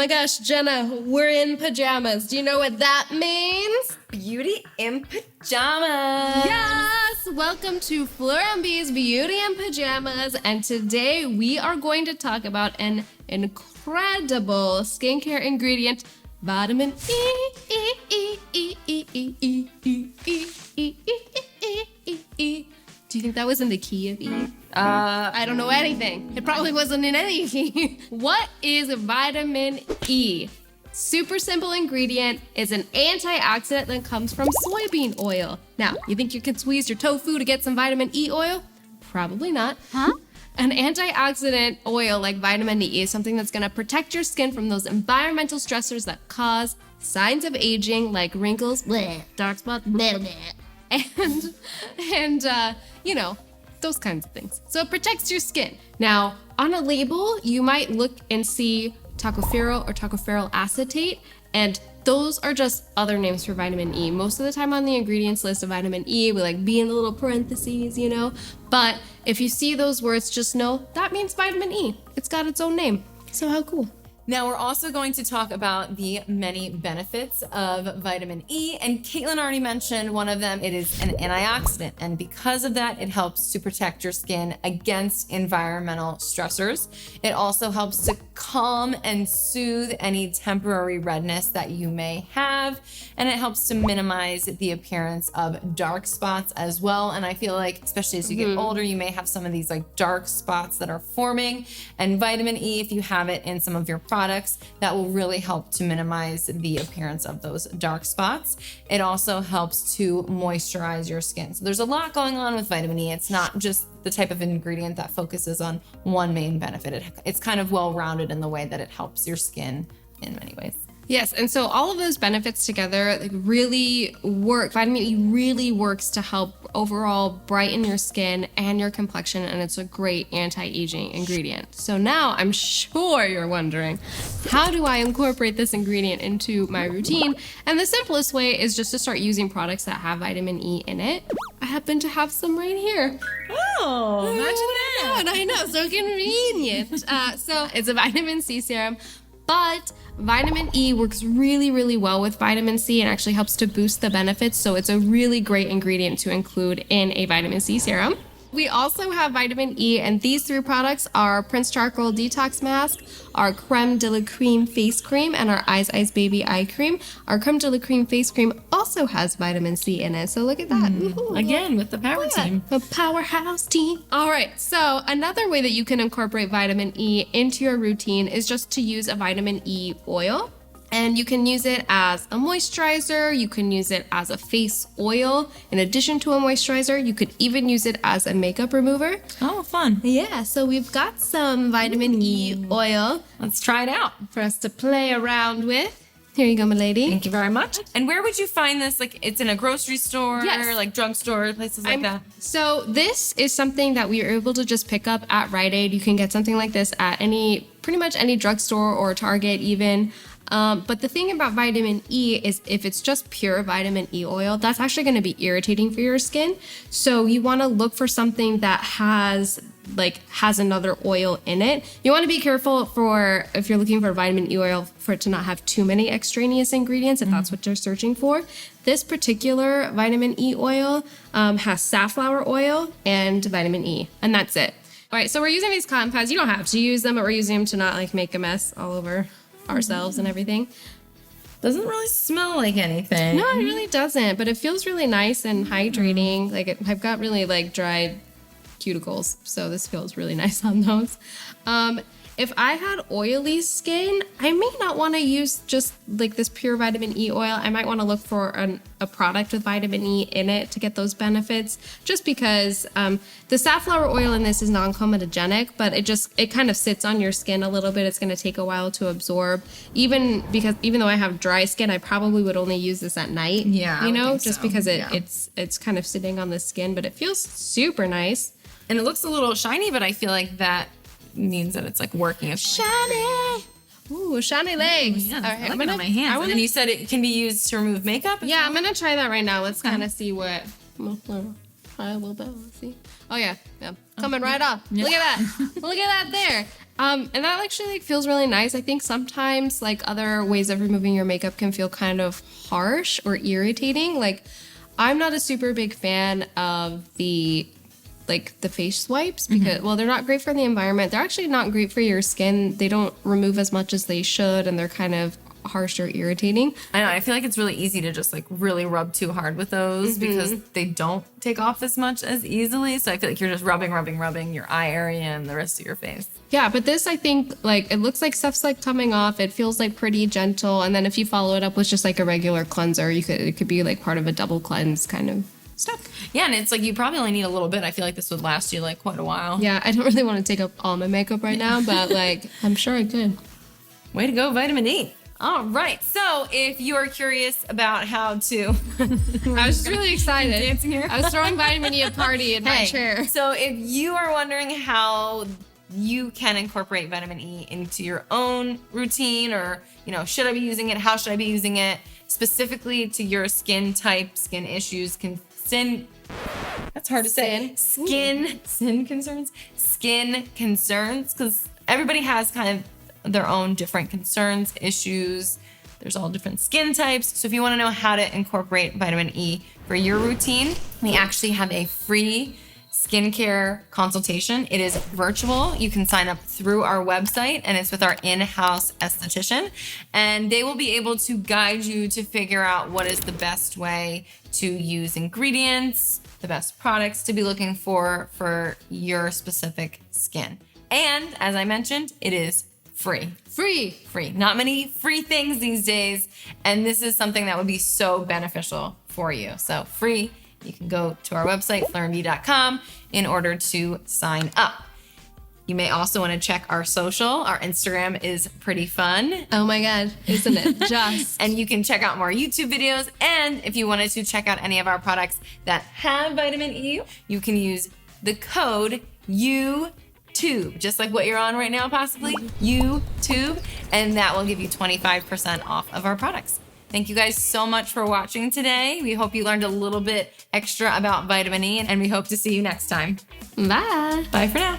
my gosh, Jenna, we're in pajamas. Do you know what that means? Beauty in pajamas. Yes! Welcome to Fleur Bee's Beauty in Pajamas. And today we are going to talk about an incredible skincare ingredient, vitamin E. Do you think that was in the key of E? I don't know anything. It probably wasn't in any key. What is vitamin E? Super simple ingredient. Is an antioxidant that comes from soybean oil. Now, you think you can squeeze your tofu to get some vitamin E oil? Probably not. Huh? An antioxidant oil like vitamin E is something that's gonna protect your skin from those environmental stressors that cause signs of aging like wrinkles, bleh, dark spots, bleh, bleh, and you know, those kinds of things. So it protects your skin. Now, on a label, you might look and see tocopherol or tocopherol acetate, and those are just other names for vitamin E. Most of the time on the ingredients list of vitamin E, we like be in the little parentheses, you know? But if you see those words, just know that means vitamin E. It's got its own name. So how cool. Now we're also going to talk about the many benefits of vitamin E, and Caitlin already mentioned one of them. It is an antioxidant, and because of that, it helps to protect your skin against environmental stressors. It also helps to calm and soothe any temporary redness that you may have, and it helps to minimize the appearance of dark spots as well. And I feel like, especially as you get older, you may have some of these like dark spots that are forming, and vitamin E, if you have it in some of your products, that will really help to minimize the appearance of those dark spots. It also helps to moisturize your skin. So there's a lot going on with vitamin E. It's not just the type of ingredient that focuses on one main benefit. It's kind of well-rounded in the way that it helps your skin in many ways. Yes, and so all of those benefits together like really work. Vitamin E really works to help overall brighten your skin and your complexion, and it's a great anti-aging ingredient. So now I'm sure you're wondering, how do I incorporate this ingredient into my routine? And the simplest way is just to start using products that have vitamin E in it. I happen to have some right here. Oh, imagine that. I know, so convenient. So it's a vitamin C serum. But vitamin E works really, really well with vitamin C and actually helps to boost the benefits. So it's a really great ingredient to include in a vitamin C serum. We also have vitamin E, and these three products are Prince Charcoal Detox Mask, our Crème de la Cream Face Cream, and our Eyes Baby Eye Cream. Our Crème de la Cream Face Cream also has vitamin C in it, so look at that. Again, with the power team. A powerhouse team. All right, so another way that you can incorporate vitamin E into your routine is just to use a vitamin E oil. And you can use it as a moisturizer, you can use it as a face oil. In addition to a moisturizer, you could even use it as a makeup remover. Oh, fun. Yeah, so we've got some vitamin E oil. Let's try it out. For us to play around with. Here you go, my lady. Thank you very much. And where would you find this? Like, it's in a grocery store, Yes. like drugstore, places like that? So this is something that we are able to just pick up at Rite Aid. You can get something like this at pretty much any drugstore or Target even. But the thing about vitamin E is if it's just pure vitamin E oil, that's actually going to be irritating for your skin. So you want to look for something that has another oil in it. You want to be careful for if you're looking for vitamin E oil for it to not have too many extraneous ingredients if that's what you're searching for. This particular vitamin E oil has safflower oil and vitamin E, and that's it. All right, so we're using these cotton pads. You don't have to use them, but we're using them to not like make a mess all over ourselves and everything. Doesn't really smell like anything. No, it really doesn't, but it feels really nice and hydrating. I've got really like dried cuticles, so this feels really nice on those. If I had oily skin, I may not want to use just like this pure vitamin E oil. I might want to look for a product with vitamin E in it to get those benefits, just because the safflower oil in this is non-comedogenic, but it kind of sits on your skin a little bit. It's going to take a while to absorb. Even though I have dry skin, I probably would only use this at night. Yeah, you know, just because it's kind of sitting on the skin, but it feels super nice. And it looks a little shiny, but I feel like that means that it's like working. Shiny! Ooh, shiny legs. Yeah, All right, I'm gonna my hands. And you said it can be used to remove makeup? Yeah, I'm gonna try that right now. Let's kind of see what. Try a little bit. Let's see. Oh yeah. Coming right off. Yeah. Look at that. Look at that there. And that actually like feels really nice. I think sometimes like other ways of removing your makeup can feel kind of harsh or irritating. Like I'm not a super big fan of the face wipes because well, they're not great for the environment. They're actually not great for your skin. They don't remove as much as they should, and they're kind of harsh or irritating. I know. I feel like it's really easy to just like really rub too hard with those because they don't take off as much as easily. So I feel like you're just rubbing your eye area and the rest of your face. Yeah, but this, I think, like, it looks like stuff's like coming off. It feels like pretty gentle. And then if you follow it up with just like a regular cleanser, it could be like part of a double cleanse kind of stuff. Yeah, and it's like you probably only need a little bit. I feel like this would last you like quite a while. Yeah, I don't really want to take up all my makeup right now, but like, I'm sure I could. Way to go, vitamin E. All right, so if you're curious about how to... I was just really excited. Dancing here. I was throwing vitamin E a party in my chair. So if you are wondering how you can incorporate vitamin E into your own routine, or, you know, should I be using it? How should I be using it? Specifically to your skin type, skin issues, that's hard to say. Skin concerns, because everybody has kind of their own different concerns, issues. There's all different skin types. So if you want to know how to incorporate vitamin E for your routine, we actually have a free skincare consultation. It is virtual. You can sign up through our website, and it's with our in-house esthetician, and they will be able to guide you to figure out what is the best way to use ingredients, the best products to be looking for your specific skin. And as I mentioned, it is free. Not many free things these days. And this is something that would be so beneficial for you. So free. You can go to our website, fleurbee.com, in order to sign up. You may also want to check our social. Our Instagram is pretty fun. Oh my God, isn't it just? And you can check out more YouTube videos. And if you wanted to check out any of our products that have vitamin E, you can use the code YouTube, just like what you're on right now, possibly, YouTube, and that will give you 25% off of our products. Thank you guys so much for watching today. We hope you learned a little bit extra about vitamin E, and we hope to see you next time. Bye. Bye for now.